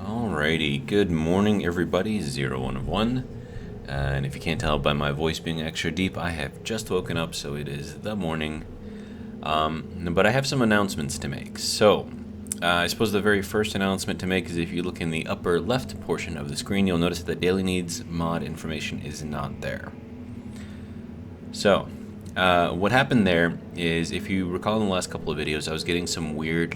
Alrighty, good morning everybody, 01 of 1. And if you can't tell by my voice being extra deep, I have just woken up, so it is the morning. But I have some announcements to make. So, I suppose the very first announcement to make is if you look in the upper left portion of the screen, you'll notice that the Daily Needs mod information is not there. So, what happened there is, if you recall in the last couple of videos, I was getting some weird,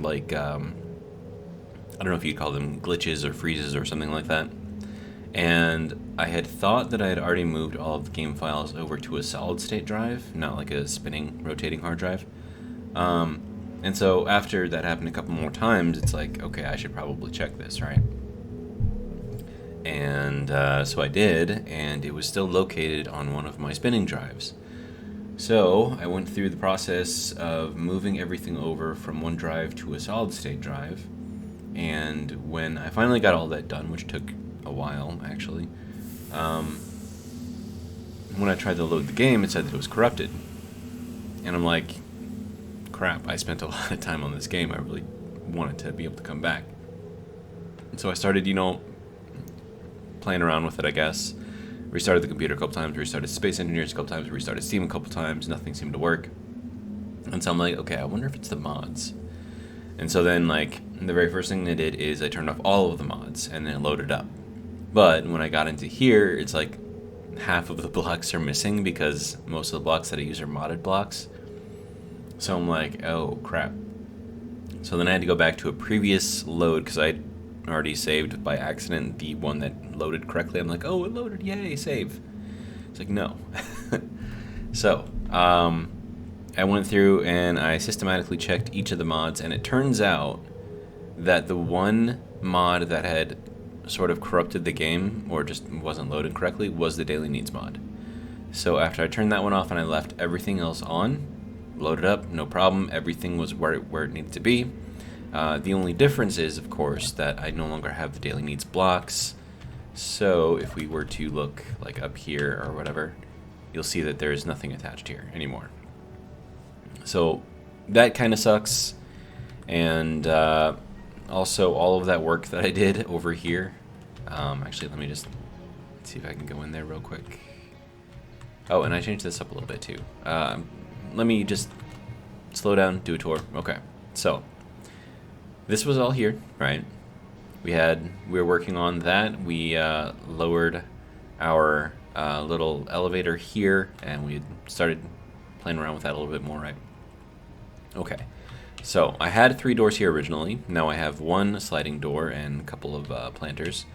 I don't know if you'd call them glitches or freezes or something like that. And I had thought that I had already moved all of the game files over to a solid state drive, not like a spinning, rotating hard drive. And so after that happened a couple more times, it's like, okay, I should probably check this, right? And so I did, and it was still located on one of my spinning drives. So I went through the process of moving everything over from one drive to a solid state drive. And when I finally got all that done, which took a while, actually, when I tried to load the game, it said that it was corrupted. And I'm like, crap, I spent a lot of time on this game. I really wanted to be able to come back. And so I started, playing around with it, I guess. Restarted the computer a couple times, restarted Space Engineers a couple times, restarted Steam a couple times. Nothing seemed to work. And so I'm like, okay, I wonder if it's the mods. And so then, the very first thing I did is I turned off all of the mods and then loaded up. But when I got into here, it's like half of the blocks are missing because most of the blocks that I use are modded blocks. So I'm like, oh crap. So then I had to go back to a previous load because I already saved by accident the one that loaded correctly. I'm like, oh, it loaded, yay, save. It's like, no. So, I went through and I systematically checked each of the mods, and it turns out that the one mod that had sort of corrupted the game, or just wasn't loaded correctly, was the Daily Needs mod. So after I turned that one off and I left everything else on, loaded up, no problem, everything was where it needed to be. The only difference is, of course, that I no longer have the Daily Needs blocks. So if we were to look up here or whatever, you'll see that there is nothing attached here anymore. So that kind of sucks, and also all of that work that I did over here. Actually, let me just see if I can go in there real quick. Oh, and I changed this up a little bit too. Let me just slow down, do a tour. Okay, so this was all here, right? We were working on that. We lowered our little elevator here, and we started playing around with that a little bit more, right? Okay, so I had 3 doors here originally. Now I have 1 sliding door and a couple of planters.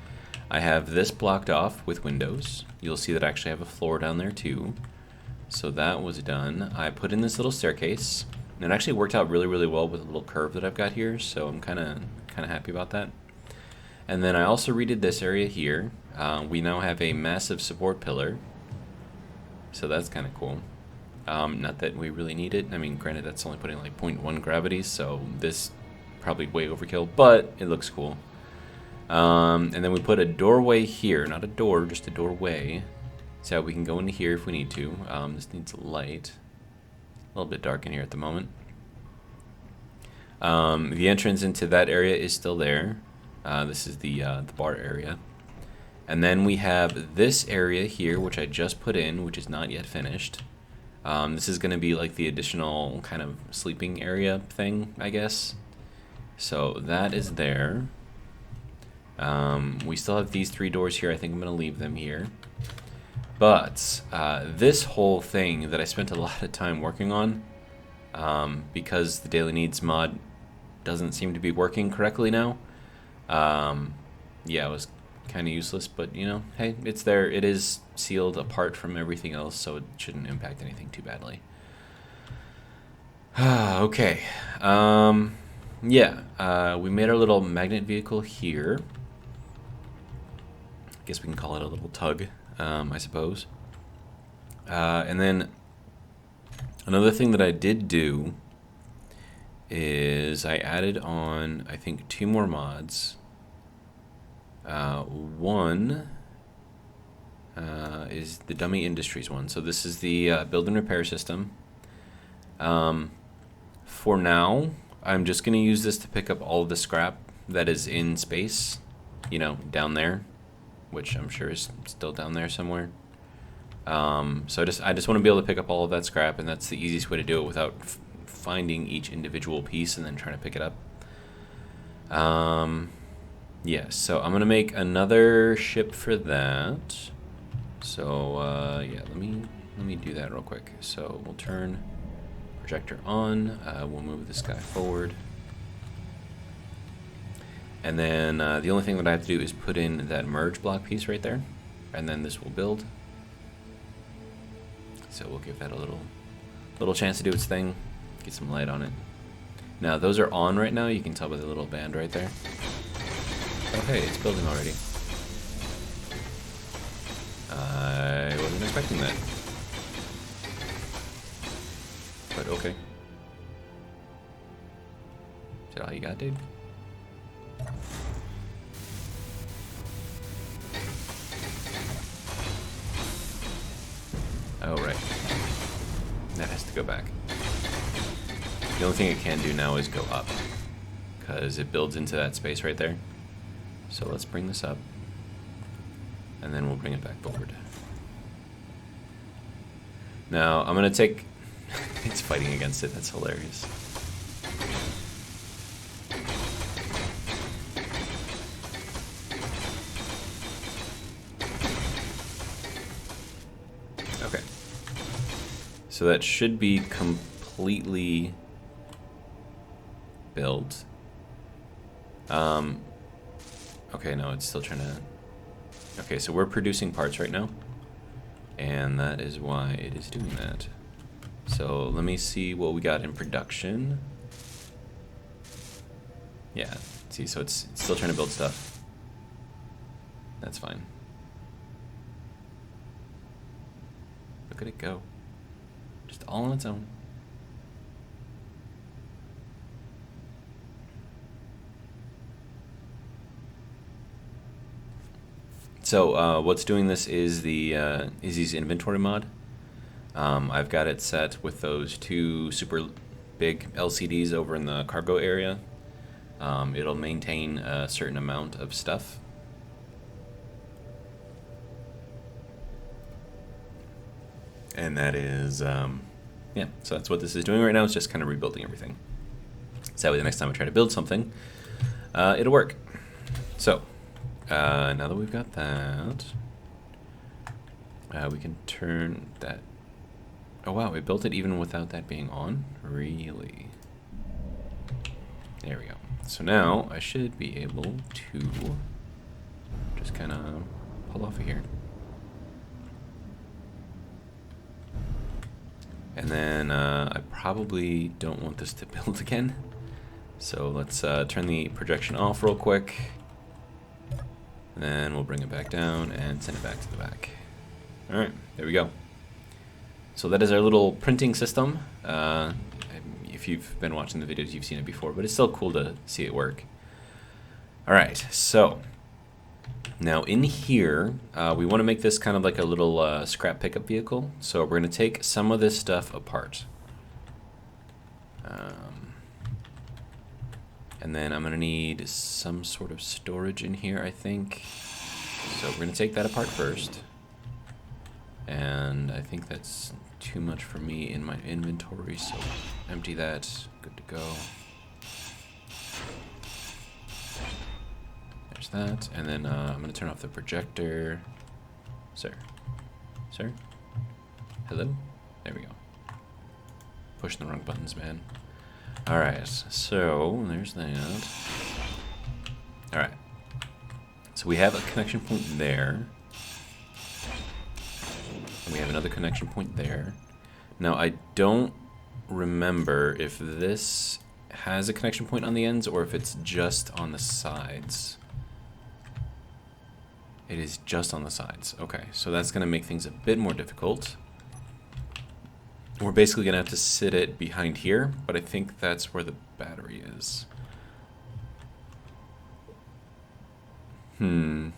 I have this blocked off with windows. You'll see that I actually have a floor down there too. So that was done. I put in this little staircase, and it actually worked out really, really well with the little curve that I've got here. So I'm kind of happy about that. And then I also redid this area here. We now have a massive support pillar, so that's kind of cool. Not that we really need it. I mean, granted, that's only putting 0.1 gravity, so this probably way overkill, but it looks cool. And then we put a doorway here, not a door, just a doorway, so we can go into here if we need to. This needs light. A little bit dark in here at the moment. The entrance into that area is still there. This is the bar area. And then we have this area here, which I just put in, which is not yet finished. This is going to be the additional kind of sleeping area thing, I guess. So that is there. We still have these 3 doors here. I think I'm going to leave them here. But this whole thing that I spent a lot of time working on, because the Daily Needs mod doesn't seem to be working correctly now, yeah, it was kind of useless, but hey, it's there. It is sealed apart from everything else, so it shouldn't impact anything too badly. Okay, yeah, we made our little magnet vehicle here. I guess we can call it a little tug, I suppose. And then another thing that I did do is I added on, I think, 2 more mods. One is the Dummy Industries one. So this is the build and repair system. For now, I'm just going to use this to pick up all of the scrap that is in space. you know, down there, which I'm sure is still down there somewhere. So I just want to be able to pick up all of that scrap, and that's the easiest way to do it without finding each individual piece and then trying to pick it up. Yeah, so I'm gonna make another ship for that. So yeah, let me do that real quick. So we'll turn projector on. We'll move this guy forward. And then the only thing that I have to do is put in that merge block piece right there, and then this will build. So we'll give that a little chance to do its thing, get some light on it. Now those are on right now. You can tell by the little band right there. Okay, it's building already. I wasn't expecting that, but okay. Is that all you got, dude? Oh, right. That has to go back. The only thing it can do now is go up, because it builds into that space right there. So let's bring this up, and then we'll bring it back forward. Now, I'm going to take... It's fighting against it. That's hilarious. Okay. So that should be completely built. Okay, no, it's still trying to... Okay, so we're producing parts right now, and that is why it is doing that. So let me see what we got in production. Yeah, see, so it's still trying to build stuff. That's fine. Look at it go. Just all on its own. So what's doing this is the Izzy's inventory mod. I've got it set with those two super big LCDs over in the cargo area. It'll maintain a certain amount of stuff. And that is, yeah, so that's what this is doing right now. It's just kind of rebuilding everything. So that way the next time I try to build something, it'll work. So, now that we've got that, we can turn that... Oh wow, we built it even without that being on? Really? There we go. So now I should be able to just kind of pull off of here. And then I probably don't want this to build again. So let's turn the projection off real quick. And then we'll bring it back down and send it back to the back. All right, there we go. So that is our little printing system. If you've been watching the videos, you've seen it before, but it's still cool to see it work. All right, so now in here, we want to make this kind of like a little scrap pickup vehicle. So we're going to take some of this stuff apart. And then I'm going to need some sort of storage in here, I think. So we're going to take that apart first. And I think that's too much for me in my inventory, so empty that. Good to go. There's that. And then I'm going to turn off the projector. Sir? Sir? Hello? There we go. Pushing the wrong buttons, man. Alright, so there's that. Alright. So we have a connection point there. And we have another connection point there. Now I don't remember if this has a connection point on the ends or if it's just on the sides. It is just on the sides. Okay, so that's going to make things a bit more difficult. We're basically going to have to sit it behind here, but I think that's where the battery is. Oh,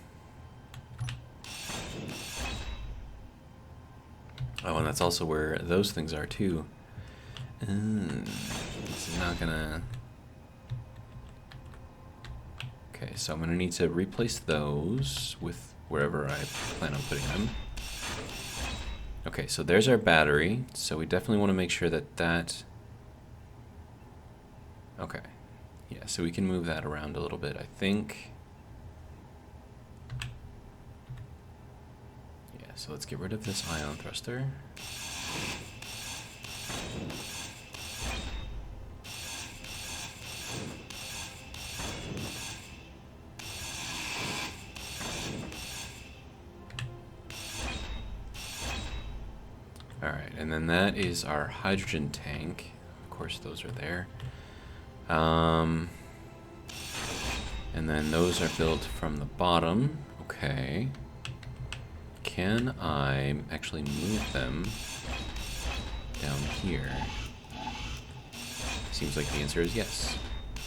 and that's also where those things are too. This is not gonna... Okay, so I'm gonna need to replace those with wherever I plan on putting them. Okay, so there's our battery. So we definitely want to make sure that that... Okay. Yeah, so we can move that around a little bit, I think. Yeah, so let's get rid of this ion thruster. Alright, and then that is our hydrogen tank. Of course, those are there. And then those are built from the bottom. Okay. Can I actually move them down here? Seems like the answer is yes.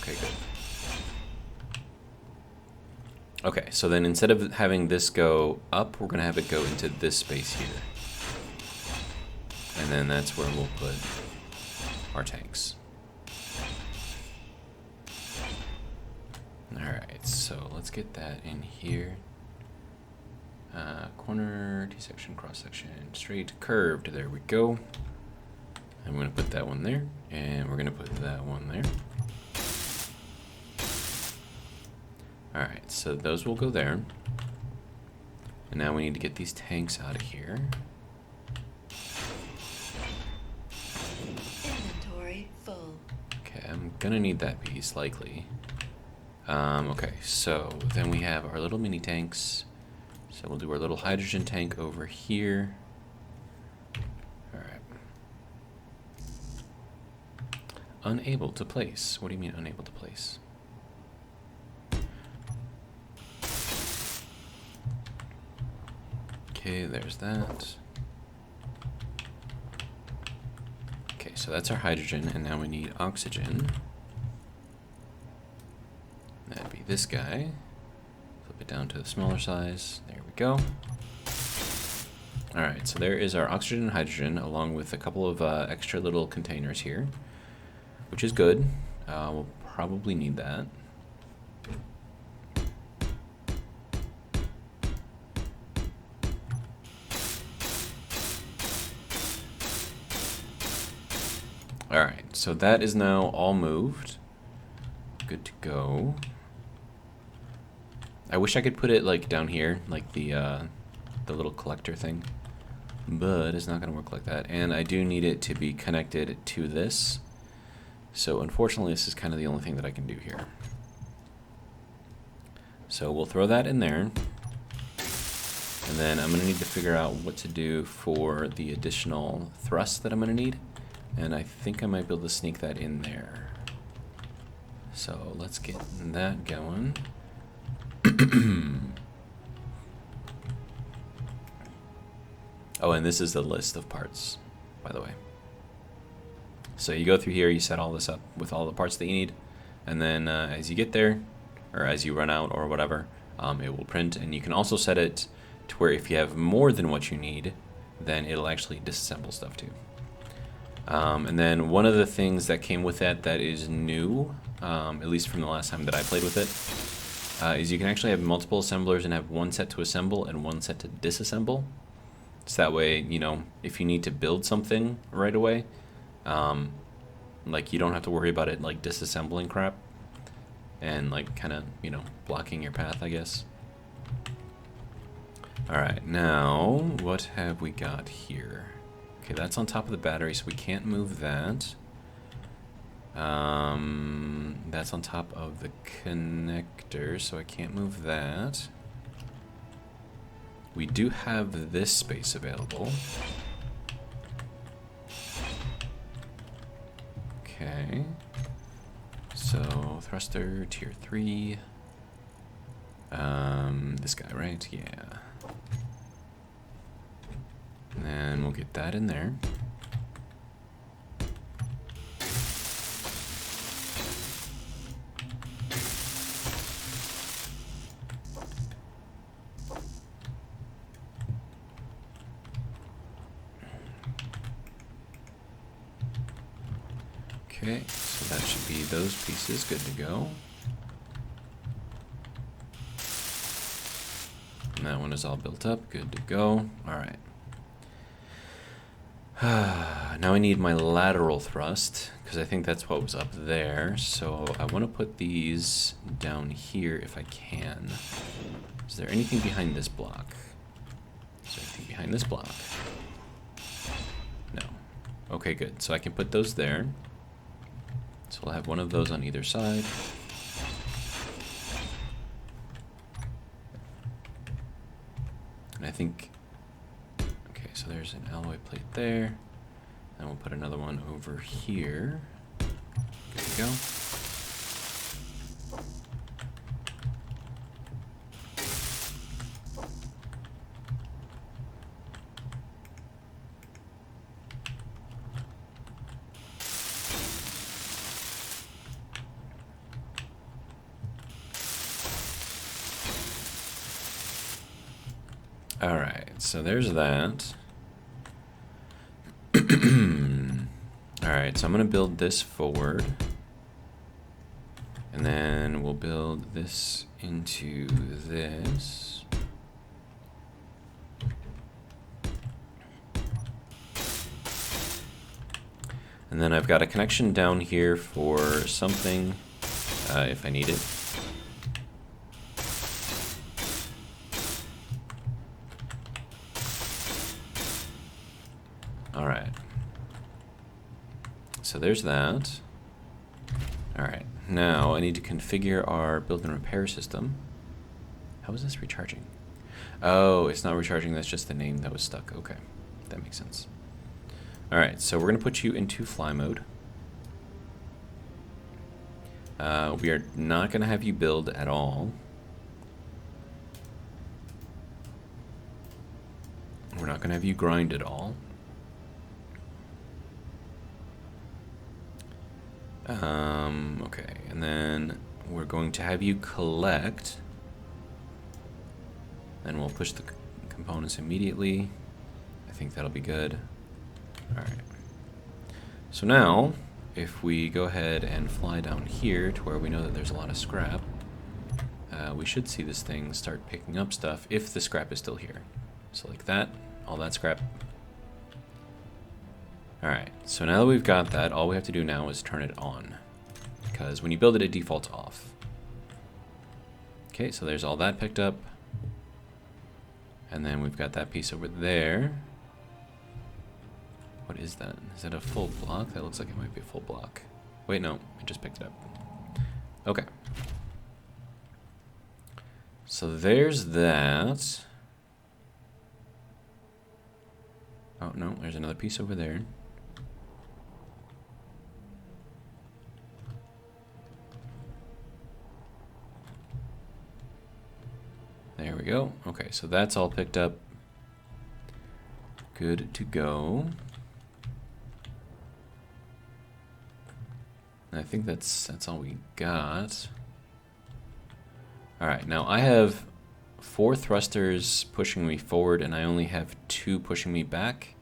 Okay, good. Okay, so then instead of having this go up, we're going to have it go into this space here. And then that's where we'll put our tanks. Alright, so let's get that in here. Corner, T-section, cross-section, straight, curved. There we go. I'm going to put that one there, and we're going to put that one there. Alright, so those will go there. And now we need to get these tanks out of here. Inventory full. Okay, I'm gonna need that piece, likely. Okay, so then we have our little mini tanks. So we'll do our little hydrogen tank over here. Alright. Unable to place. What do you mean unable to place? Okay, there's that. Okay, so that's our hydrogen, and now we need oxygen. That'd be this guy. Flip it down to the smaller size. There we go. Alright, so there is our oxygen and hydrogen, along with a couple of extra little containers here, which is good. We'll probably need that. Alright, so that is now all moved. Good to go. I wish I could put it like down here, like the little collector thing, but it's not going to work like that. And I do need it to be connected to this. So unfortunately, this is kind of the only thing that I can do here. So we'll throw that in there. And then I'm going to need to figure out what to do for the additional thrust that I'm going to need. And I think I might be able to sneak that in there. So let's get that going. Oh, and this is the list of parts, by the way. So you go through here, you set all this up with all the parts that you need, and then as you get there, or as you run out or whatever, it will print. And you can also set it to where if you have more than what you need, then it'll actually disassemble stuff too. And then one of the things that came with that is new, at least from the last time that I played with it, is you can actually have multiple assemblers and have one set to assemble and one set to disassemble. So that way, you know, if you need to build something right away, like you don't have to worry about it like disassembling crap and like kind of, you know, blocking your path, I guess. Alright, now what have we got here? Okay, that's on top of the battery, so we can't move that. That's on top of the connector, so I can't move that. We do have this space available. Okay. So, thruster, tier 3. This guy, right? Yeah. And then we'll get that in there. Okay, so that should be those pieces good to go. that one is all built up. Good to go. All right. Now I need my lateral thrust, because I think that's what was up there. So I want to put these down here if I can. Is there anything behind this block? Is there anything behind this block? No. Okay, good. So I can put those there. So we'll have one of those on either side. And I think... Okay, so there's an alloy plate there. And we'll put another one over here. Good to go. Alright, so there's that. Alright, so I'm going to build this forward. And then we'll build this into this. And then I've got a connection down here for something, if I need it. Alright. So there's that. Alright, now I need to configure our build and repair system. How is this recharging? Oh, it's not recharging, that's just the name that was stuck. Okay, that makes sense. Alright, so we're going to put you into fly mode. We are not going to have you build at all. We're not going to have you grind at all. Okay, and then we're going to have you collect. Then we'll push the components immediately. I think that'll be good. Alright. So now, if we go ahead and fly down here to where we know that there's a lot of scrap, we should see this thing start picking up stuff if the scrap is still here. So like that, all that scrap. Alright, so now that we've got that, all we have to do now is turn it on. Because when you build it, it defaults off. Okay, so there's all that picked up. And then we've got that piece over there. What is that? Is that a full block? That looks like it might be a full block. Wait, no, I just picked it up. Okay. So there's that. Oh, no, there's another piece over there. There we go. Okay, so that's all picked up. Good to go. I think that's all we got. Alright, now I have 4 thrusters pushing me forward and I only have 2 pushing me back.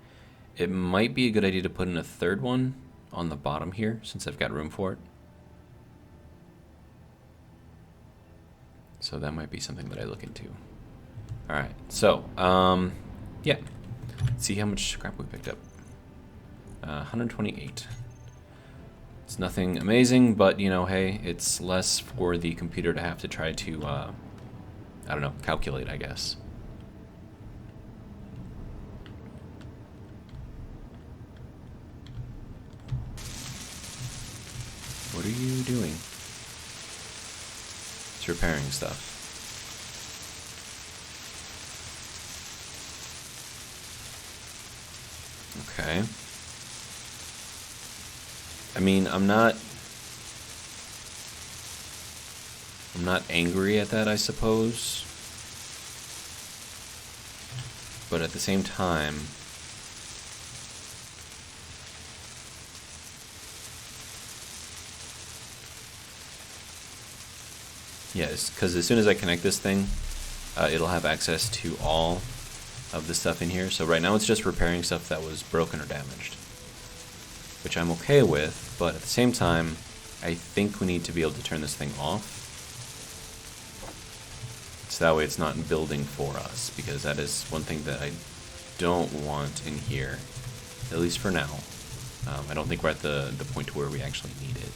It might be a good idea to put in a third one on the bottom here since I've got room for it. So that might be something that I look into. Alright, so, yeah. Let's see how much scrap we picked up. 128. It's nothing amazing, but, you know, hey, it's less for the computer to have to try to, I don't know, calculate, I guess. What are you doing? It's repairing stuff. Okay. I mean, I'm not angry at that, I suppose. But at the same time, yes, because as soon as I connect this thing, it'll have access to all of the stuff in here. So right now it's just repairing stuff that was broken or damaged, which I'm okay with, but at the same time, I think we need to be able to turn this thing off. So that way it's not building for us, because that is one thing that I don't want in here, at least for now. I don't think we're at the point where we actually need it.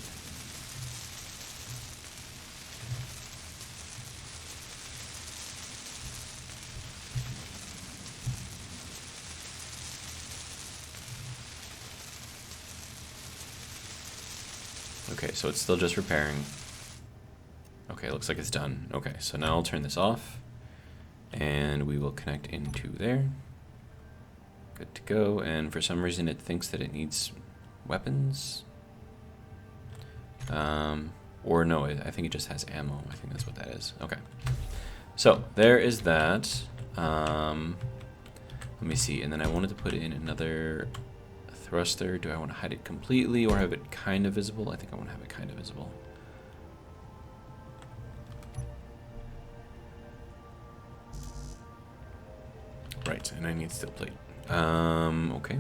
Okay, so it's still just repairing. Okay, looks like it's done. Okay, so now I'll turn this off, and we will connect into there. Good to go, and for some reason it thinks that it needs weapons. Or no, I think it just has ammo. I think that's what that is. Okay. So, there is that. Let me see, and then I wanted to put in another thruster. Do I want to hide it completely or have it kind of visible? I think I want to have it kind of visible. Right, and I need steel plate. Okay.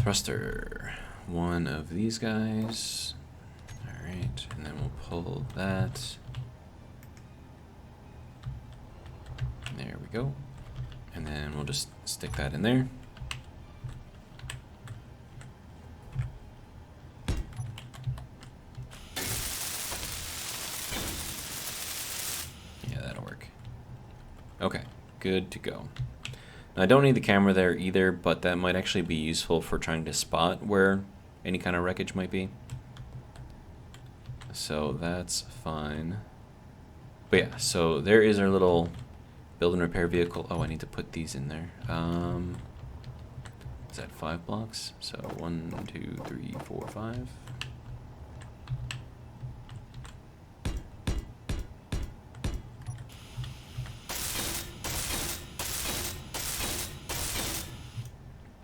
Thruster, one of these guys. All right, and then we'll pull that. There we go. And then we'll just stick that in there. Yeah, that'll work. Okay, good to go. I don't need the camera there either, but that might actually be useful for trying to spot where any kind of wreckage might be. So that's fine. But yeah, so there is our little build and repair vehicle. Oh, I need to put these in there. Is that 5 blocks? So 1, 2, 3, 4, 5.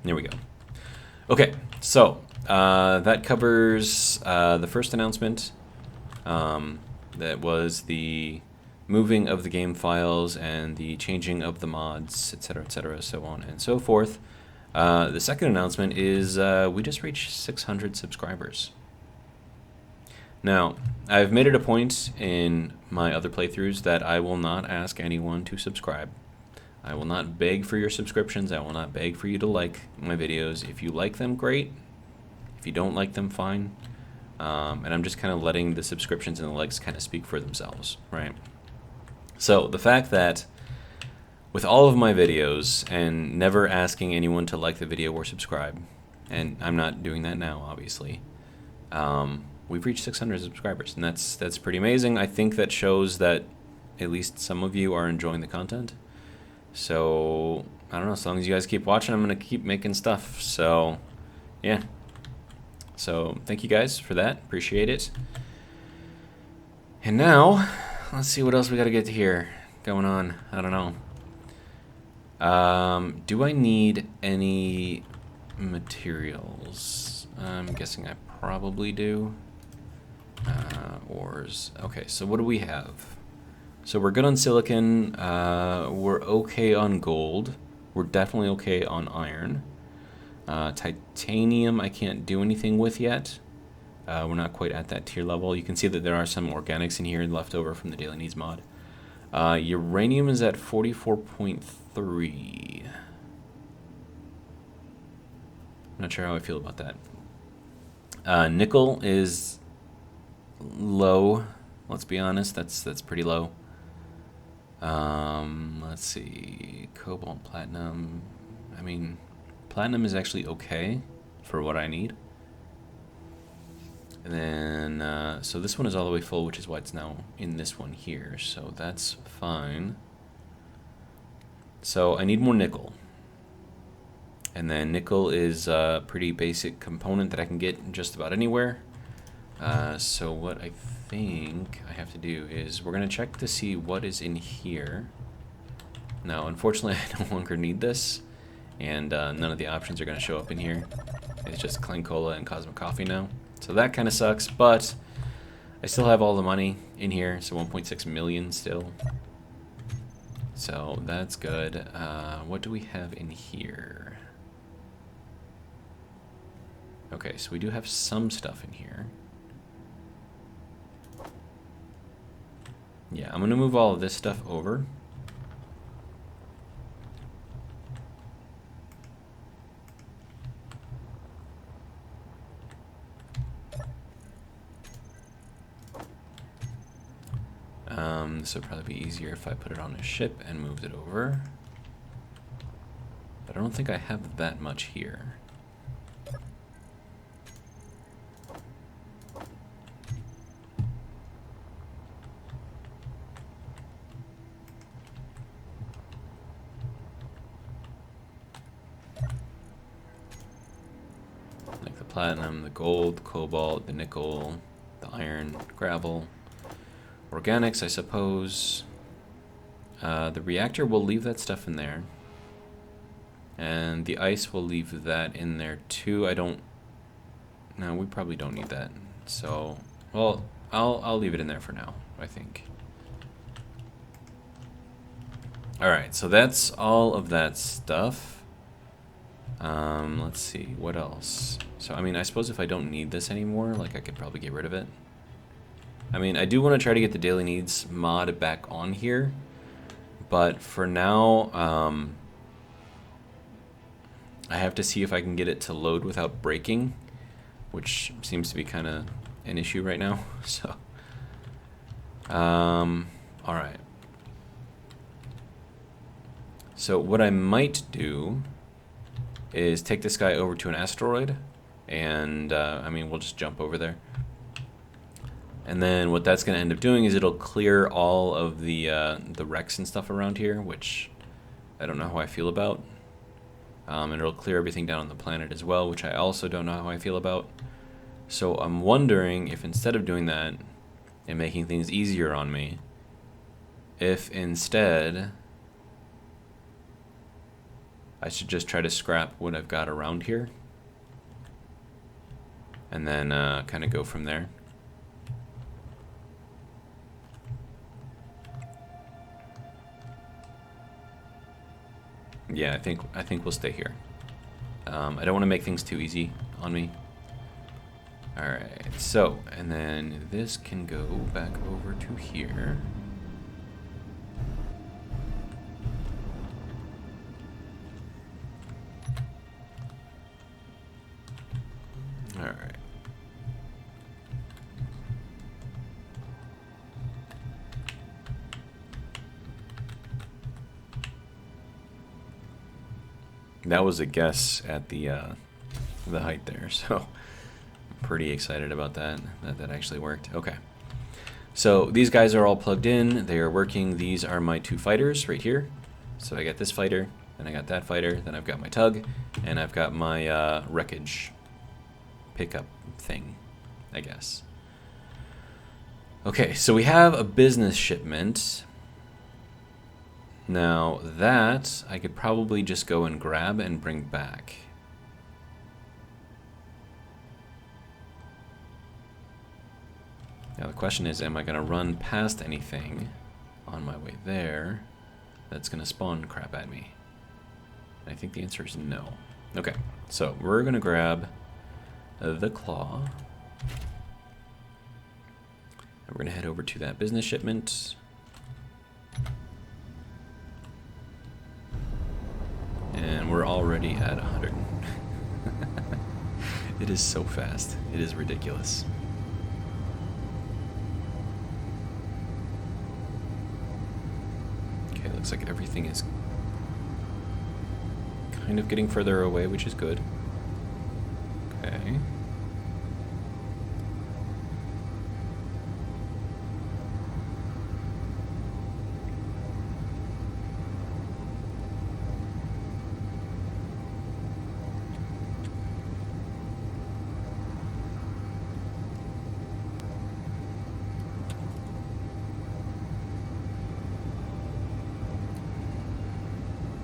There we go. Okay, so that covers the first announcement. That was the moving of the game files and the changing of the mods, etc., so on and so forth. The second announcement is we just reached 600 subscribers. Now, I've made it a point in my other playthroughs that I will not ask anyone to subscribe. I will not beg for your subscriptions. I will not beg for you to like my videos. If you like them, great. If you don't like them, fine. And I'm just kind of letting the subscriptions and the likes kind of speak for themselves, right? So the fact that with all of my videos and never asking anyone to like the video or subscribe, and I'm not doing that now, obviously, we've reached 600 subscribers, and that's pretty amazing. I think that shows that at least some of you are enjoying the content. So, I don't know, as long as you guys keep watching, I'm going to keep making stuff. So, yeah. So, thank you guys for that. Appreciate it. And now, let's see what else we got to get to here going on. I don't know. Do I need any materials? I'm guessing I probably do. Ores. Okay, so what do we have? So we're good on silicon, we're okay on gold, we're definitely okay on iron. Titanium I can't do anything with yet. We're not quite at that tier level. You can see that there are some organics in here left over from the Daily Needs mod. Uranium is at 44.3. Not sure how I feel about that. Nickel is low, let's be honest, that's pretty low. Let's see, cobalt, platinum. I mean, platinum is actually okay for what I need. And then, so this one is all the way full, which is why it's now in this one here. So that's fine. So I need more nickel. And then nickel is a pretty basic component that I can get just about anywhere. So what I think I have to do is we're going to check to see what is in here. Now, unfortunately, I no longer need this. and none of the options are going to show up in here. It's just Clang Cola and Cosmic Coffee now. So that kind of sucks, but I still have all the money in here, so 1.6 million still. So that's good. What do we have in here? Okay, so we do have some stuff in here. Yeah, I'm gonna move all of this stuff over. This would probably be easier if I put it on a ship and moved it over. But I don't think I have that much here. Like the platinum, the gold, cobalt, the nickel, the iron, gravel. Organics, I suppose. The reactor will leave that stuff in there. And the ice will leave that in there too. No, we probably don't need that. So, well, I'll leave it in there for now, I think. Alright, so that's all of that stuff. Let's see, what else? So, I mean, I suppose if I don't need this anymore, like, I could probably get rid of it. I mean, I do want to try to get the daily needs mod back on here, but for now, I have to see if I can get it to load without breaking, which seems to be kind of an issue right now. So, all right. So what I might do is take this guy over to an asteroid, and I mean, we'll just jump over there. And then what that's going to end up doing is it'll clear all of the wrecks and stuff around here, which I don't know how I feel about. And it'll clear everything down on the planet as well, which I also don't know how I feel about. So I'm wondering if instead of doing that and making things easier on me, if instead I should just try to scrap what I've got around here and then kind of go from there. Yeah, I think we'll stay here. I don't want to make things too easy on me. Alright, so, and then this can go back over to here. Alright. That was a guess at the height there, so I'm pretty excited about that actually worked. Okay, so these guys are all plugged in, they are working. These are my two fighters right here. So I got this fighter, then I got that fighter, then I've got my tug, and I've got my wreckage pickup thing, I guess. Okay, so we have a business shipment. Now that I could probably just go and grab and bring back. Now the question is, am I going to run past anything on my way there that's going to spawn crap at me? And I think the answer is no. Okay, so we're going to grab the claw. And we're going to head over to that business shipment. And we're already at 100. It is so fast. It is ridiculous. Okay, looks like everything is kind of getting further away, which is good. Okay.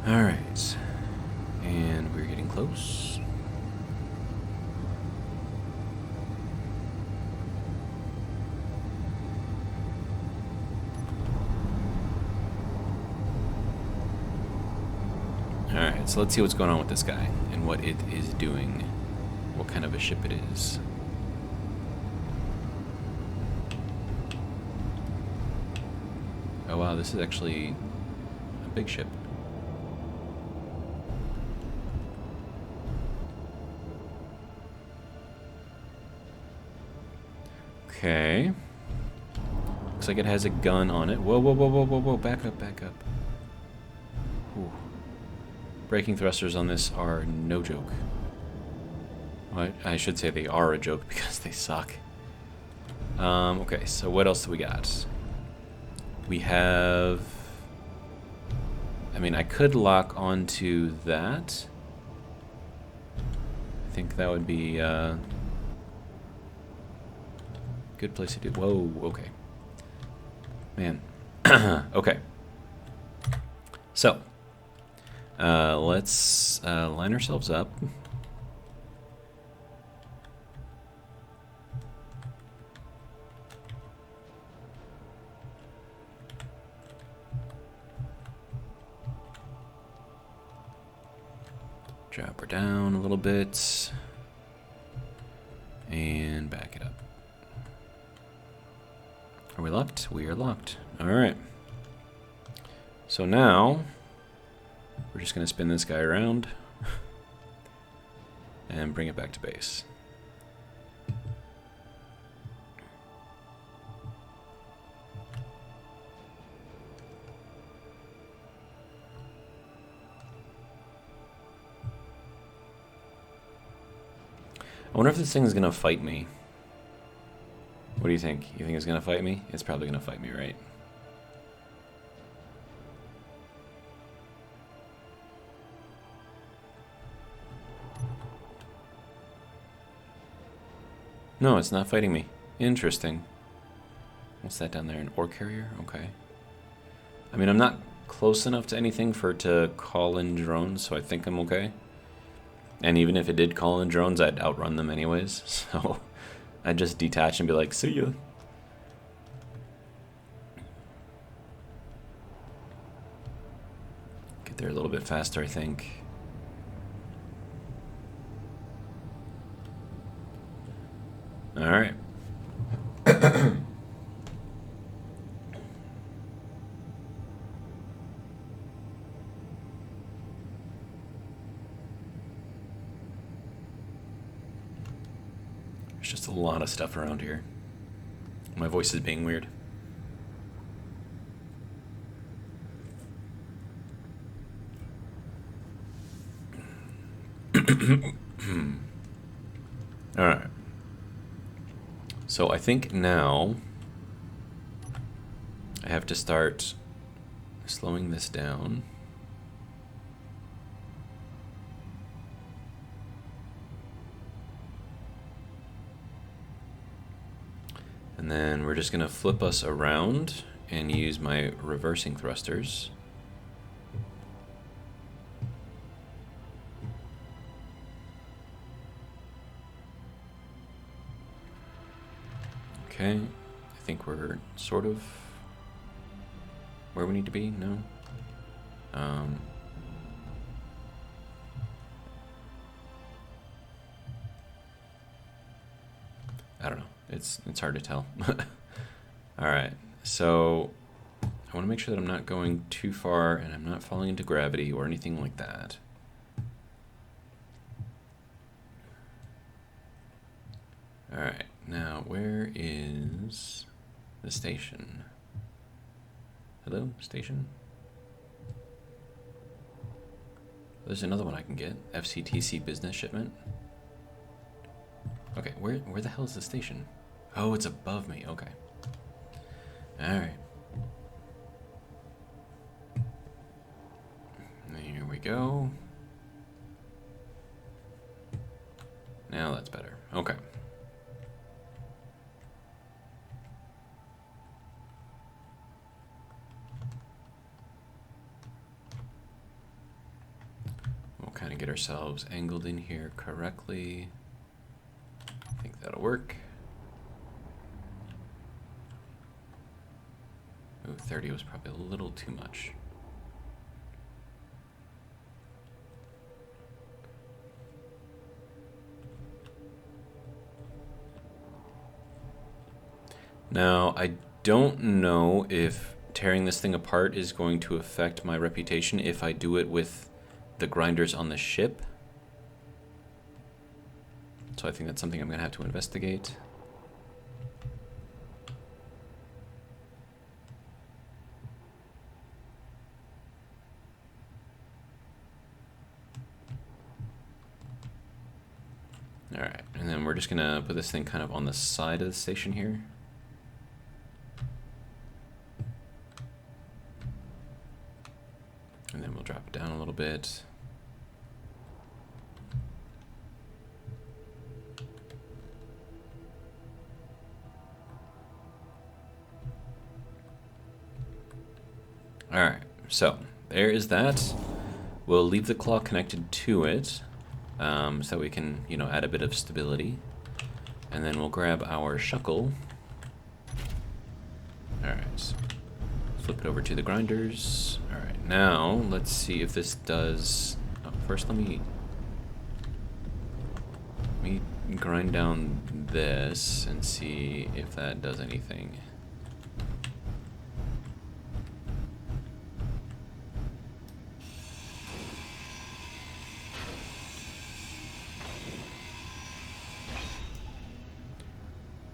Alright, and close. Alright, so let's see what's going on with this guy and what it is doing. What kind of a ship it is. Oh wow, this is actually a big ship. Okay. Looks like it has a gun on it. Whoa, whoa, whoa, whoa, whoa, whoa. Back up, back up. Ooh. Braking thrusters on this are no joke. Well, I should say they are a joke because they suck. Okay, so what else do we got? We have... I mean, I could lock onto that. I think that would be a good place to do... Whoa, okay. Man. Okay. So, let's line ourselves up. Drop her down a little bit. And back it up. Are we locked? We are locked. Alright. So now, we're just going to spin this guy around and bring it back to base. I wonder if this thing is going to fight me. What do you think? You think it's going to fight me? It's probably going to fight me, right? No, it's not fighting me. Interesting. What's that down there? An ore carrier? Okay. I mean, I'm not close enough to anything for it to call in drones, so I think I'm okay. And even if it did call in drones, I'd outrun them anyways. So I'd just detach and be like, see ya. Get there a little bit faster, I think. All right. There's just a lot of stuff around here. My voice is being weird. All right. So I think now I have to start slowing this down. And then we're just going to flip us around and use my reversing thrusters. Okay, I think we're sort of where we need to be. No. I don't know. It's hard to tell. All right, so I want to make sure that I'm not going too far and I'm not falling into gravity or anything like that. All right, now where is the station? Hello, station? There's another one I can get. FCTC business shipment. Okay, where the hell is the station? Oh, it's above me. Okay. All right. Here we go. Now that's better. Okay. We'll kind of get our ourselves angled in here correctly. I think that'll work. Ooh, 30 was probably a little too much. Now, I don't know if tearing this thing apart is going to affect my reputation if I do it with the grinders on the ship. So I think that's something I'm going to have to investigate. Alright, and then we're just going to put this thing kind of on the side of the station here. And then we'll drop it down a little bit. Alright, so there is that. We'll leave the claw connected to it so we can, you know, add a bit of stability. And then we'll grab our shuckle. Alright, flip it over to the grinders. Alright, now let's see if this does... Oh, first let me grind down this and see if that does anything.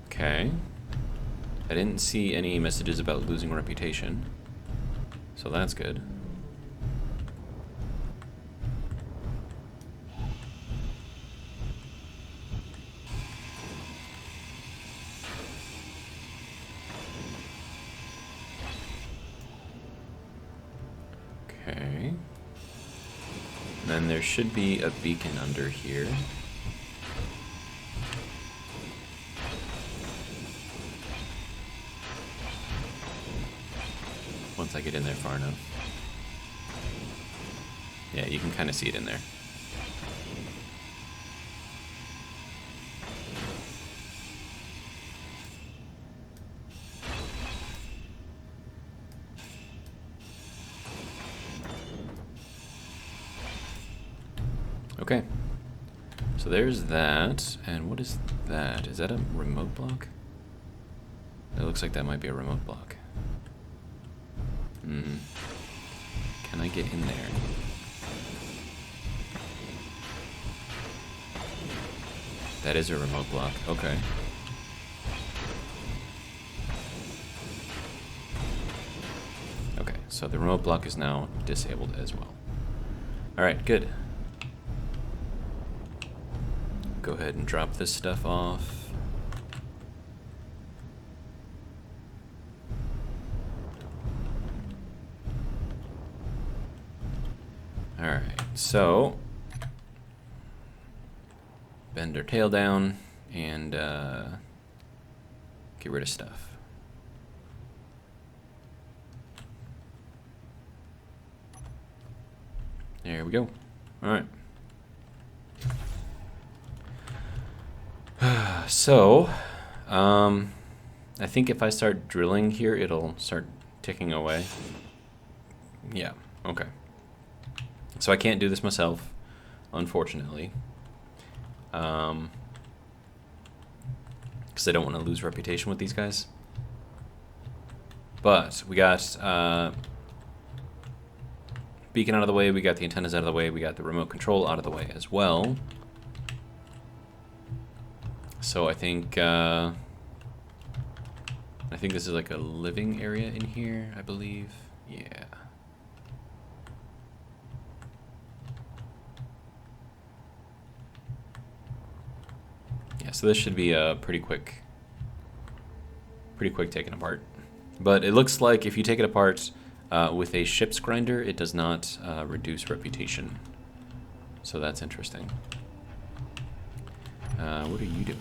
Okay. I didn't see any messages about losing reputation, so that's good. Okay. And then there should be a beacon under here. Once I get in there far enough. Yeah, you can kind of see it in there. Okay. So there's that. And what is that? Is that a remote block? It looks like that might be a remote block. Can I get in there? That is a remote block. Okay. Okay, so the remote block is now disabled as well. Alright, good. Go ahead and drop this stuff off. Alright, so bend our tail down and get rid of stuff. There we go. Alright. So, I think if I start drilling here, it'll start ticking away. Yeah, okay. So I can't do this myself, unfortunately. Because I don't want to lose reputation with these guys. But we got beacon out of the way, we got the antennas out of the way, we got the remote control out of the way as well. So I think this is like a living area in here, I believe. Yeah. Yeah, so this should be a pretty quick taken apart. But it looks like if you take it apart with a ship's grinder, it does not reduce reputation. So that's interesting. What are you doing?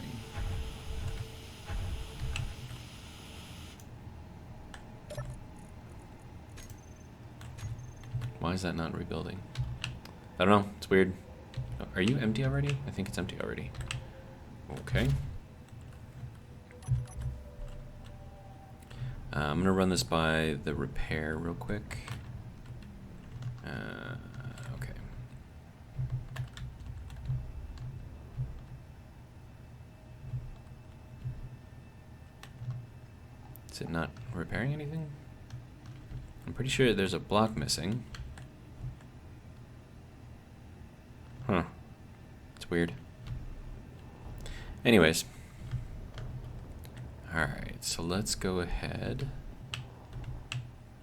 Why is that not rebuilding? I don't know. It's weird. Are you empty already? I think it's empty already. Okay. I'm gonna run this by the repair real quick. Okay. Is it not repairing anything? I'm pretty sure there's a block missing. Huh. It's weird. Anyways. Alright, so let's go ahead.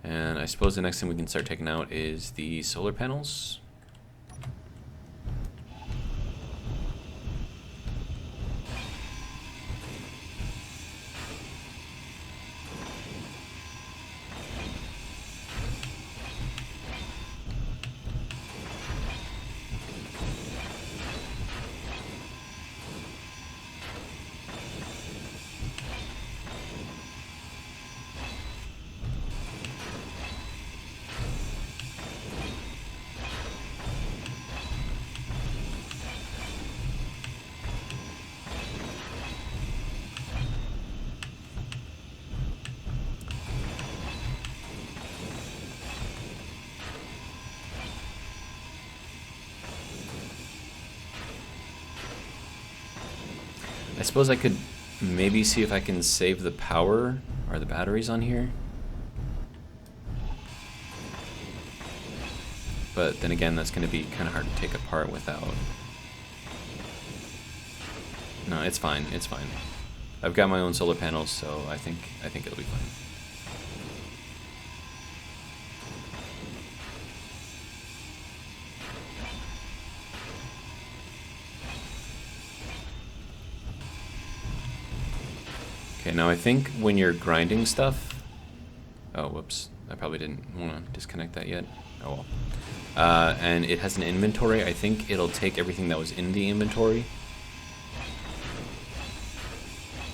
And I suppose the next thing we can start taking out is the solar panels. I suppose I could maybe see if I can save the power or the batteries on here. But then again, that's going to be kind of hard to take apart without... No, it's fine. It's fine. I've got my own solar panels, so I think it'll be fine. Okay, now I think when you're grinding stuff... Oh, whoops. I probably didn't want to disconnect that yet. Oh well. And it has an inventory. I think it'll take everything that was in the inventory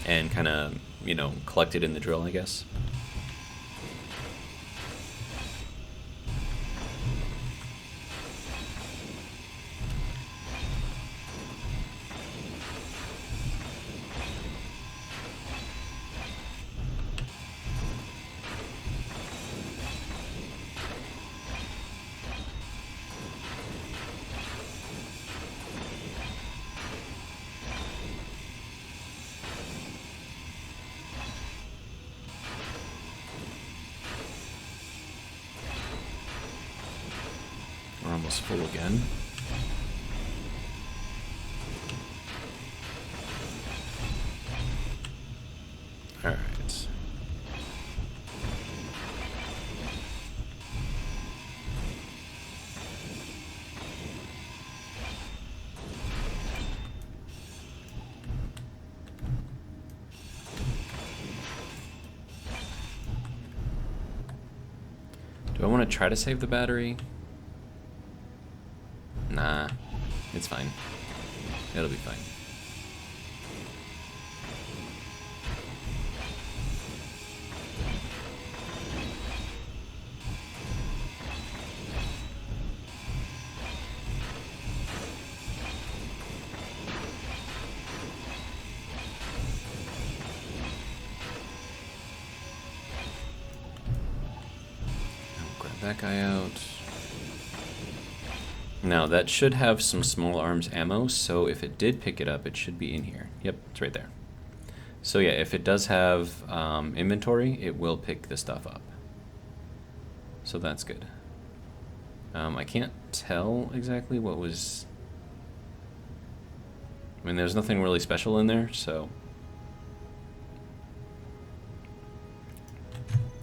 and kind of, you know, collect it in the drill, I guess. We're almost full again. All right. Do I want to try to save the battery? Nah, it's fine. It'll be fine. I'll grab that guy out. Now, that should have some small arms ammo, so if it did pick it up, it should be in here. Yep, it's right there. So yeah, if it does have inventory, it will pick the stuff up. So that's good. I can't tell exactly what was... I mean, there's nothing really special in there, so...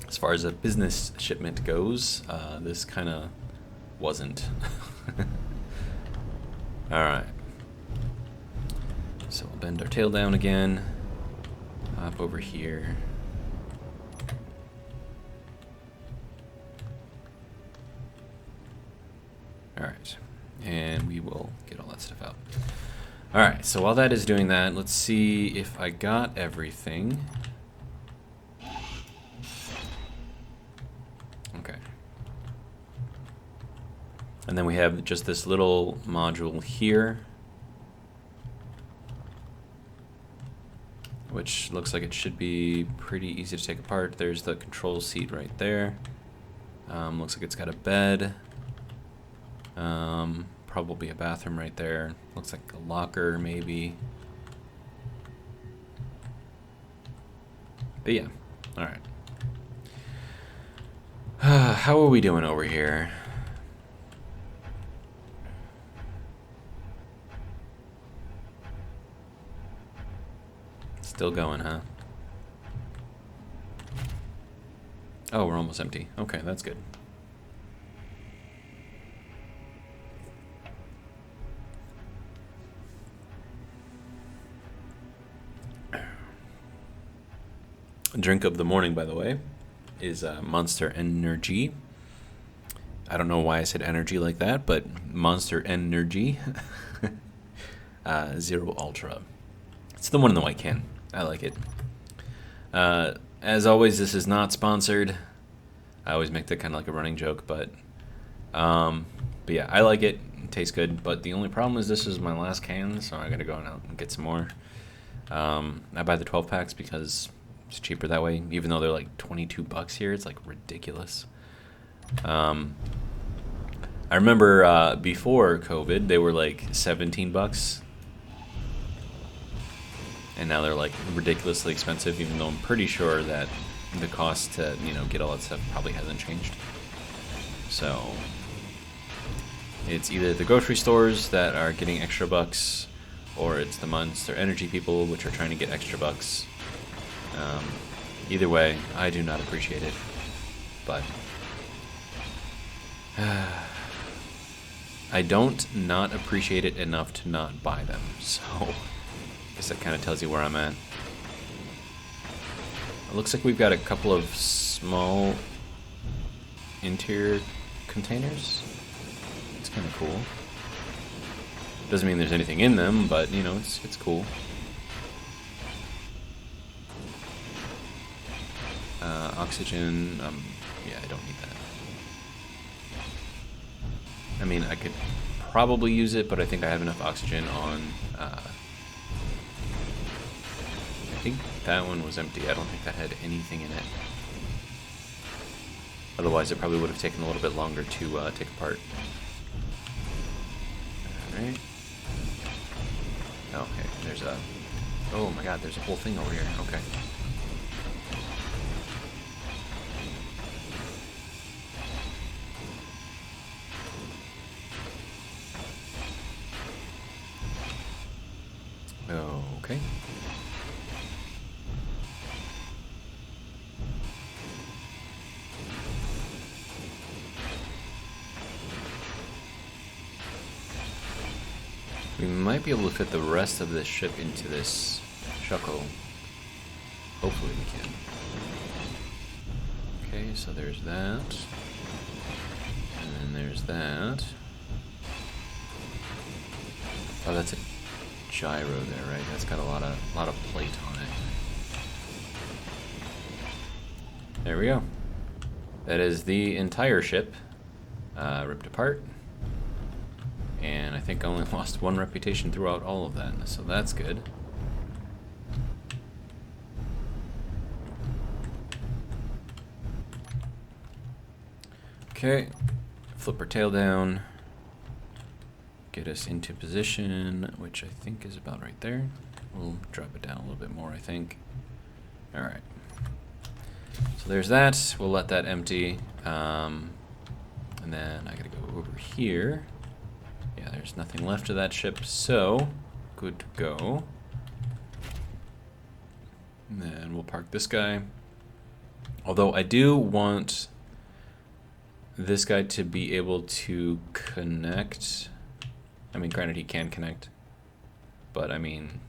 As far as a business shipment goes, this kind of wasn't. Alright. So we'll bend our tail down again. Hop over here. Alright. And we will get all that stuff out. Alright, so while that is doing that, let's see if I got everything. Okay. And then we have just this little module here, which looks like it should be pretty easy to take apart. There's the control seat right there. Looks like it's got a bed. Probably a bathroom right there. Looks like a locker, maybe. But yeah, all right. How are we doing over here? Still going, huh? Oh, we're almost empty. Okay, that's good. Drink of the morning, by the way, is Monster Energy. I don't know why I said energy like that, but Monster Energy Zero Ultra. It's the one in the white can. I like it. As always, this is not sponsored. I always make that kind of like a running joke, but yeah, I like it. It tastes good, but the only problem is this is my last can, so I gotta go out and get some more. I buy the 12 packs because it's cheaper that way, even though they're like $22 here. It's like ridiculous. I remember before COVID, they were like $17, and now they're like ridiculously expensive. Even though I'm pretty sure that the cost to get all that stuff probably hasn't changed. So it's either the grocery stores that are getting extra bucks, or it's the Monster Energy people which are trying to get extra bucks. Either way, I do not appreciate it, but I don't not appreciate it enough to not buy them, so I guess that kind of tells you where I'm at. It looks like we've got a couple of small interior containers. It's kind of cool. Doesn't mean there's anything in them, but it's cool. Oxygen, yeah, I don't need that. I mean, I could probably use it, but I think I have enough oxygen on, I think that one was empty. I don't think that had anything in it. Otherwise, it probably would have taken a little bit longer to take apart. Alright. Okay, there's a... Oh my god, there's a whole thing over here. Okay. Okay. We might be able to fit the rest of this ship into this shuckle. Hopefully we can. Okay, so there's that. And then there's that. Oh, that's a gyro there, right? That's got a lot of plate on it. There we go. That is the entire ship ripped apart. And I think I only lost one reputation throughout all of that, so that's good. Okay, flip our tail down. Get us into position, which I think is about right there. We'll drop it down a little bit more, I think. Alright. So there's that. We'll let that empty. And then I gotta go over here. Yeah, there's nothing left of that ship, so good to go. And then we'll park this guy. Although I do want this guy to be able to connect. I mean, granted, he can connect, but I mean,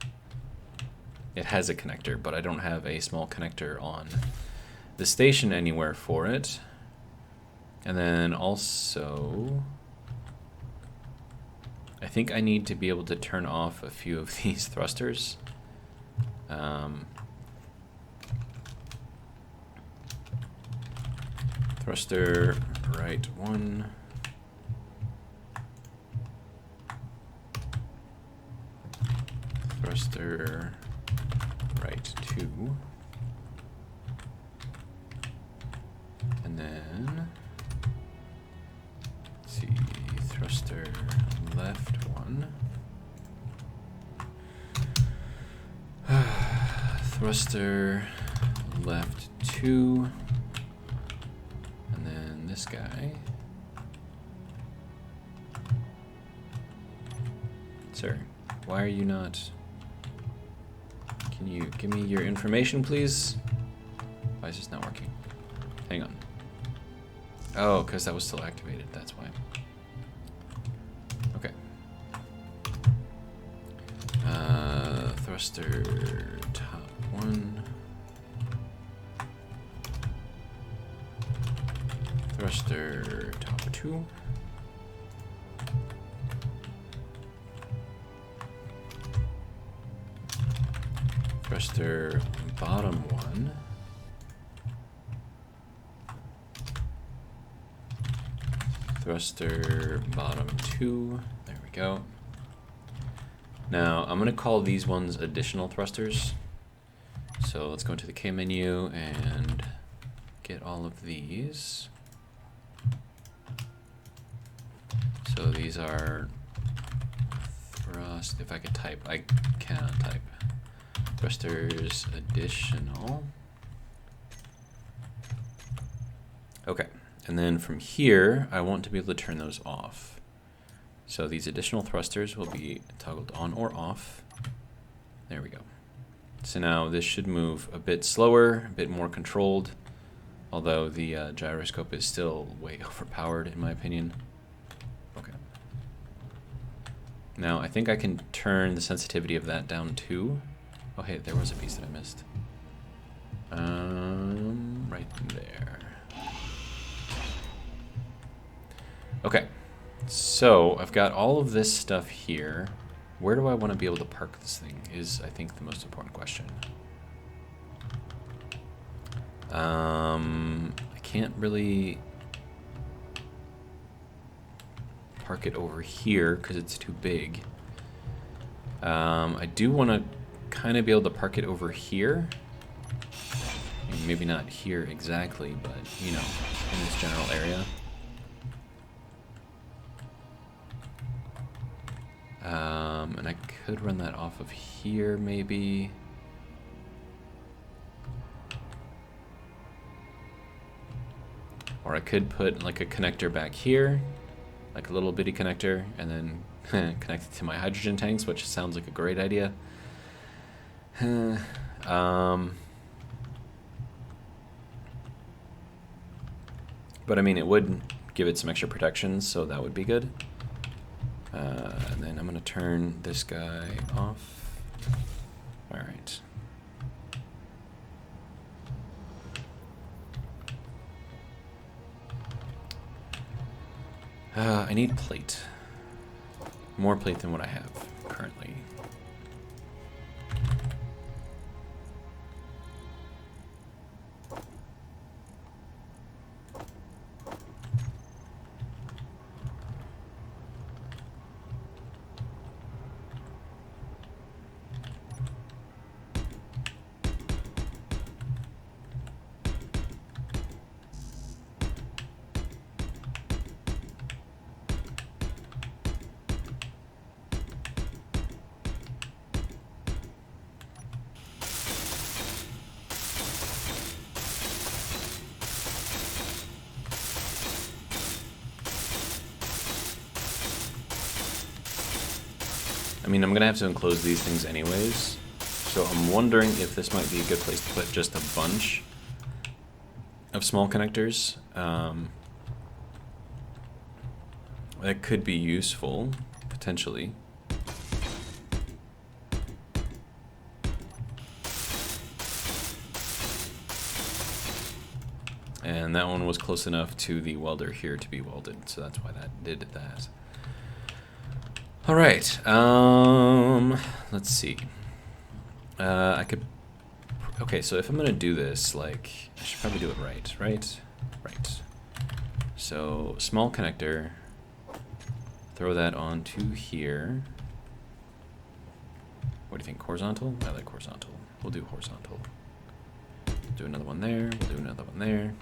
it has a connector, but I don't have a small connector on the station anywhere for it. And then also, I think I need to be able to turn off a few of these thrusters. Thruster right one. thruster right 2. And then, let's see, thruster left 1. Thruster left 2. And then this guy. Sir, why are you not? Can you give me your information, please? Why is this not working? Hang on. Oh, because that was still activated, that's why. Okay. Thruster top 1. Thruster top 2. Thruster bottom 1. Thruster bottom 2. There we go. Now I'm going to call these ones additional thrusters. So let's go into the K menu and get all of these. So these are thrust. If I could type, I cannot type. Thrusters additional. Okay, and then from here, I want to be able to turn those off. So these additional thrusters will be toggled on or off. There we go. So now this should move a bit slower, a bit more controlled, although the gyroscope is still way overpowered in my opinion. Okay. Now I think I can turn the sensitivity of that down too. Oh hey, there was a piece that I missed. Right there. Okay, so I've got all of this stuff here. Where do I want to be able to park this thing is, I think, the most important question. I can't really park it over here because it's too big. I do want to kind of be able to park it over here. I mean, maybe not here exactly, but, you know, in this general area. And I could run that off of here, maybe. Or I could put like a connector back here, like a little bitty connector, and then connect it to my hydrogen tanks, which sounds like a great idea. But I mean, it would give it some extra protection, so that would be good. And then I'm going to turn this guy off. All right. I need plate. More plate than what I have currently. I mean, I'm going to have to enclose these things anyways, so I'm wondering if this might be a good place to put just a bunch of small connectors. That could be useful, potentially. And that one was close enough to the welder here to be welded, so that's why that did that. All right, let's see. I could, okay, so if I'm gonna do this, like, I should probably do it right. Right. So, small connector, throw that onto here. What do you think? Horizontal? I like horizontal. We'll do horizontal. Do another one there. We'll do another one there.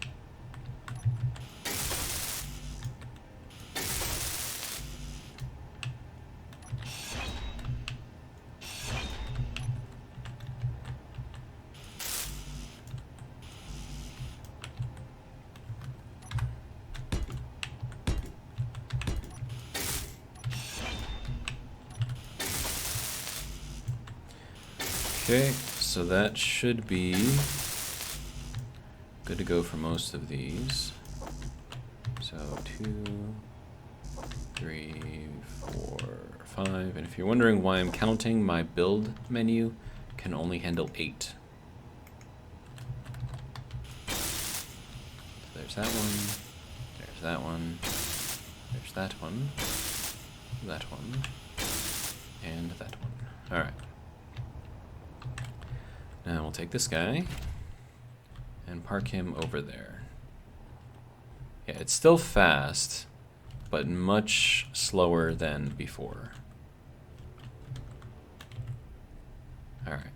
Okay, so that should be good to go for most of these. So 2, 3, 4, 5. And if you're wondering why I'm counting, my build menu can only handle 8. So there's that one, there's that one, there's that one, that one, and that one. Alright. Now we'll take this guy and park him over there. Yeah, it's still fast, but much slower than before. Alright.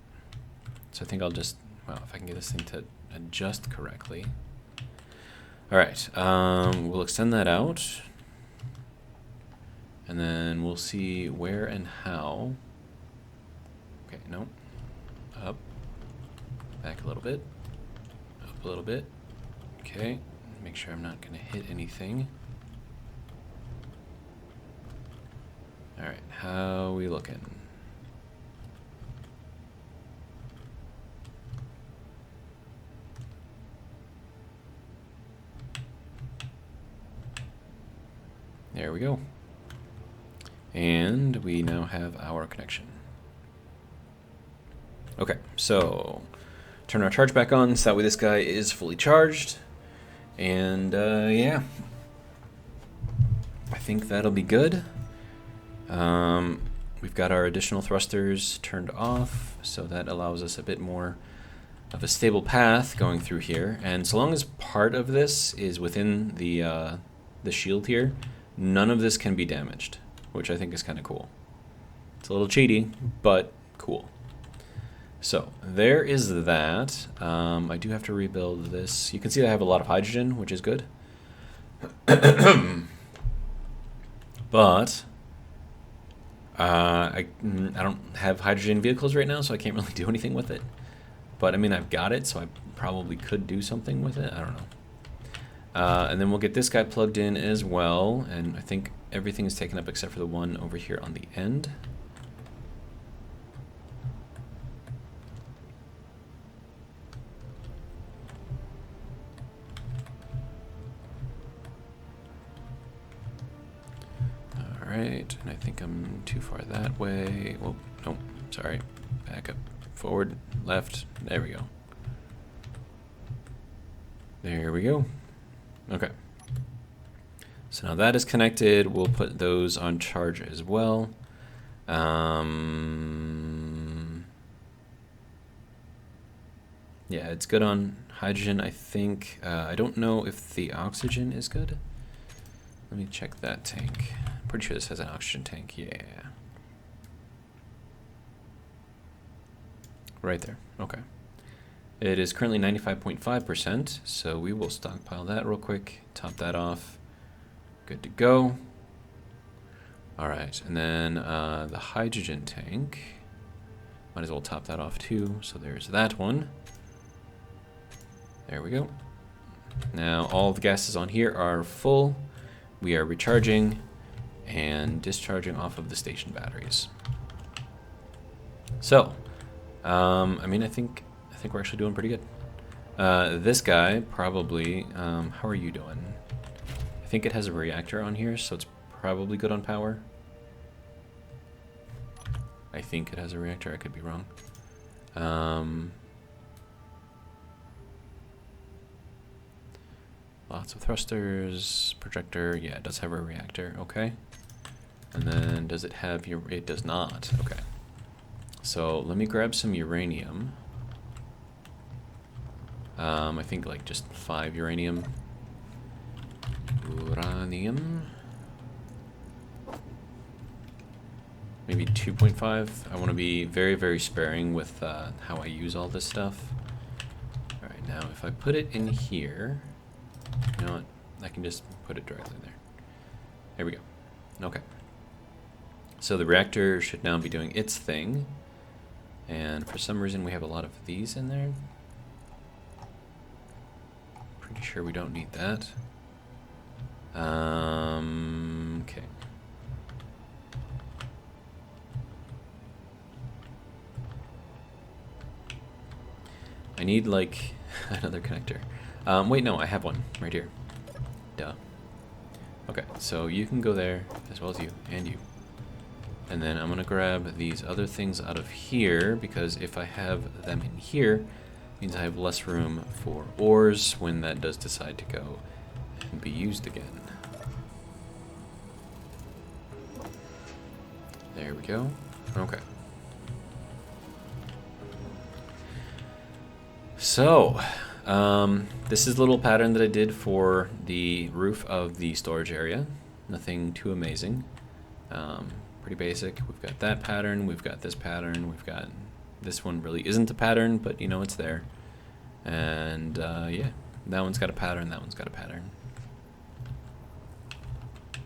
So I think I'll just, well, if I can get this thing to adjust correctly. Alright, we'll extend that out. And then we'll see where and how. Okay, no. Up. Back a little bit. Up a little bit. Okay. Make sure I'm not going to hit anything. Alright, how are we looking? There we go. And we now have our connection. Okay, so turn our charge back on so that way this guy is fully charged. And yeah, I think that'll be good. We've got our additional thrusters turned off, so that allows us a bit more of a stable path going through here. And so long as part of this is within the shield here, none of this can be damaged, which I think is kind of cool. It's a little cheaty, but cool. So there is that. I do have to rebuild this. You can see I have a lot of hydrogen, which is good. But I don't have hydrogen vehicles right now, so I can't really do anything with it. But I mean, I've got it, so I probably could do something with it. I don't know. And then we'll get this guy plugged in as well, and I think everything is taken up except for the one over here on the end. Alright, and I think I'm too far that way. Whoa, no, sorry. Back up, forward, left, there we go. There we go. Okay. So now that is connected, we'll put those on charge as well. Yeah, it's good on hydrogen, I think. I don't know if the oxygen is good. Let me check that tank. Pretty sure this has an oxygen tank, yeah. Right there, okay. It is currently 95.5%, so we will stockpile that real quick, top that off. Good to go. All right, and then the hydrogen tank. Might as well top that off too, so there's that one. There we go. Now all the gases on here are full. We are recharging and discharging off of the station batteries. So, I mean, I think we're actually doing pretty good. This guy probably, how are you doing? I think it has a reactor on here, so it's probably good on power. I think it has a reactor, I could be wrong. Lots of thrusters, projector, yeah, it does have a reactor, okay. And then does it have your, it does not, okay. So let me grab some uranium. I think like just 5 uranium. Uranium. maybe 2.5. I want to be very, very sparing with how I use all this stuff. All right, now if I put it in here, you know what? I can just put it directly there. There we go. Okay. So the reactor should now be doing its thing. And for some reason we have a lot of these in there. Pretty sure we don't need that. Okay. I need like another connector. Wait, no, I have one right here. Duh. Okay, so you can go there as well as you and you. And then I'm gonna grab these other things out of here because if I have them in here, it means I have less room for ores when that does decide to go and be used again. There we go. Okay. So, this is a little pattern that I did for the roof of the storage area. Nothing too amazing. Pretty basic. We've got that pattern, we've got this pattern, we've got this one really isn't a pattern, but you know it's there. And yeah, that one's got a pattern, that one's got a pattern.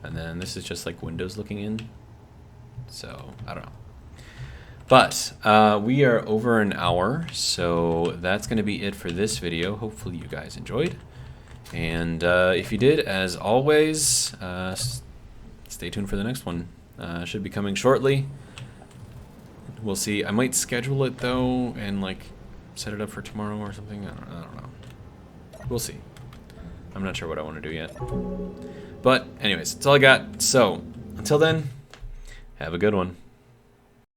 And then this is just like windows looking in. So, I don't know. But we are over an hour, so that's going to be it for this video. Hopefully you guys enjoyed. And if you did, as always, stay tuned for the next one. Should be coming shortly. We'll see. I might schedule it though and like set it up for tomorrow or something. I don't know. We'll see. I'm not sure what I want to do yet. But anyways, that's all I got. So until then, have a good one.